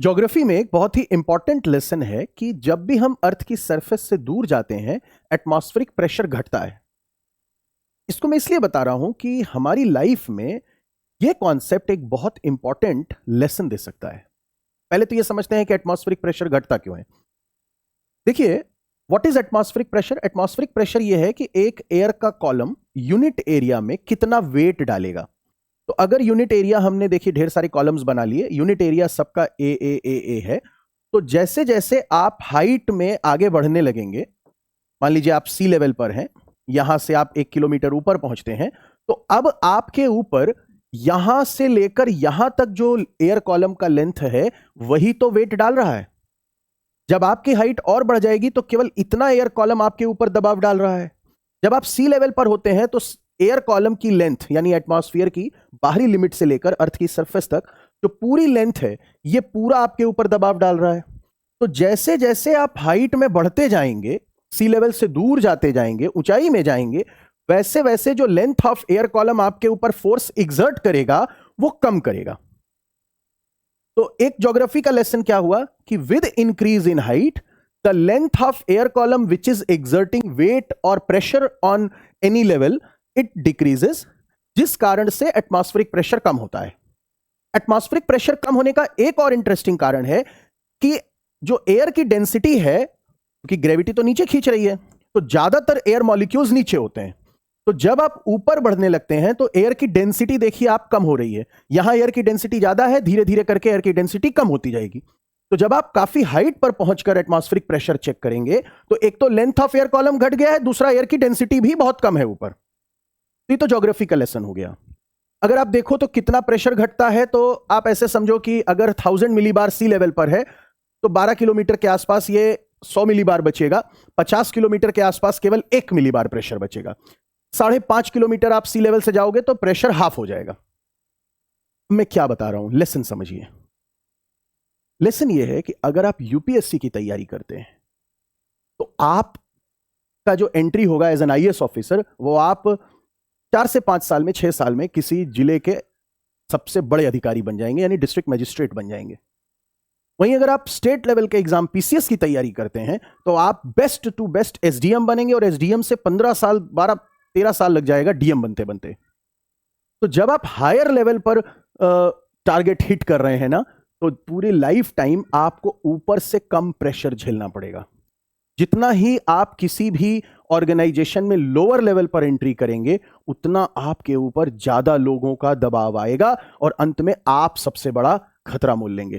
Geography में एक बहुत ही इंपॉर्टेंट लेसन है कि जब भी हम अर्थ की सरफेस से दूर जाते हैं एटमॉस्फेरिक प्रेशर घटता है। इसको मैं इसलिए बता रहा हूं कि हमारी लाइफ में यह कॉन्सेप्ट एक बहुत इंपॉर्टेंट लेसन दे सकता है। पहले तो यह समझते हैं कि एटमॉस्फेरिक प्रेशर घटता क्यों है। देखिए, what is atmospheric pressure? Atmospheric pressure यह है कि एक एयर का कॉलम यूनिट एरिया में कितना वेट डालेगा। तो अगर यूनिट एरिया हमने देखिए ढेर सारे कॉलम्स बना लिए, यूनिट एरिया सबका ए है। तो जैसे जैसे आप हाइट में आगे बढ़ने लगेंगे, मान लीजिए आप सी लेवल पर हैं, यहां से आप 1 किलोमीटर ऊपर पहुंचते हैं, तो अब आपके ऊपर यहां से लेकर यहां तक जो एयर कॉलम का लेंथ है वही तो वेट डाल रहा है। जब आपकी हाइट और बढ़ जाएगी तो केवल इतना एयर कॉलम आपके ऊपर दबाव डाल रहा है। जब आप सी लेवल पर होते हैं तो एयर कॉलम की लेंथ यानी एटमॉस्फेयर की बाहरी लिमिट से लेकर अर्थ की सरफेस तक जो पूरी लेंथ है ये पूरा आपके ऊपर दबाव डाल रहा है। तो जैसे जैसे आप हाइट में बढ़ते जाएंगे, सी लेवल से दूर जाते जाएंगे, ऊंचाई में जाएंगे, वैसे वैसे जो लेंथ ऑफ एयर कॉलम आपके ऊपर फोर्स एग्जर्ट करेगा वो कम करेगा। तो एक ज्योग्राफी का लेसन क्या हुआ कि with increase in height the length of air column which is exerting weight और pressure on any level it decreases, जिस कारण से एटमॉस्फेरिक प्रेशर कम होता है। एटमॉस्फेरिक प्रेशर कम होने का एक और इंटरेस्टिंग कारण है कि जो एयर की डेंसिटी है, क्योंकि ग्रेविटी तो नीचे खींच रही है, तो ज्यादातर एयर मॉलिक्यूल्स नीचे होते हैं। तो जब आप ऊपर बढ़ने लगते हैं तो एयर की डेंसिटी देखिए आप कम हो रही है। यहां एयर की डेंसिटी ज्यादा है, धीरे धीरे करके एयर की डेंसिटी कम होती जाएगी। तो जब आप काफी हाइट पर पहुंचकर एटमॉस्फेरिक प्रेशर चेक करेंगे तो एक तो लेंथ ऑफ एयर कॉलम घट गया है, दूसरा एयर की डेंसिटी भी बहुत कम है ऊपर। ये तो ज्योग्राफी का लेसन हो गया। अगर आप देखो तो कितना प्रेशर घटता है, तो आप ऐसे समझो कि अगर 1000 मिलीबार सी लेवल पर है तो 12 किलोमीटर के आसपास ये 100 मिलीबार बचेगा। 50 किलोमीटर के आसपास केवल 1 मिलीबार प्रेशर बचेगा। 5.5 किलोमीटर आप सी लेवल से जाओगे तो प्रेशर हाफ हो जाएगा। मैं क्या बता रहा हूं, लेसन समझिए। लेसन ये है कि अगर आप यूपीएससी की तैयारी करते हैं तो आपका जो एंट्री होगा एज एन आईएएस ऑफिसर, वो आप 4 से 5 साल में, 6 साल में किसी जिले के सबसे बड़े अधिकारी बन जाएंगे, यानी डिस्ट्रिक्ट मजिस्ट्रेट बन जाएंगे। वहीं अगर आप स्टेट लेवल के एग्जाम पीसीएस की तैयारी करते हैं तो आप बेस्ट टू बेस्ट एसडीएम बनेंगे, और एसडीएम से 15 साल, 12-13 साल लग जाएगा डीएम बनते बनते। तो जब आप हायर लेवल पर टारगेट हिट कर रहे हैं ना, तो पूरी लाइफ टाइम आपको ऊपर से कम प्रेशर झेलना पड़ेगा। जितना ही आप किसी भी ऑर्गेनाइजेशन में लोअर लेवल पर एंट्री करेंगे उतना आपके ऊपर ज्यादा लोगों का दबाव आएगा और अंत में आप सबसे बड़ा खतरा मोल लेंगे।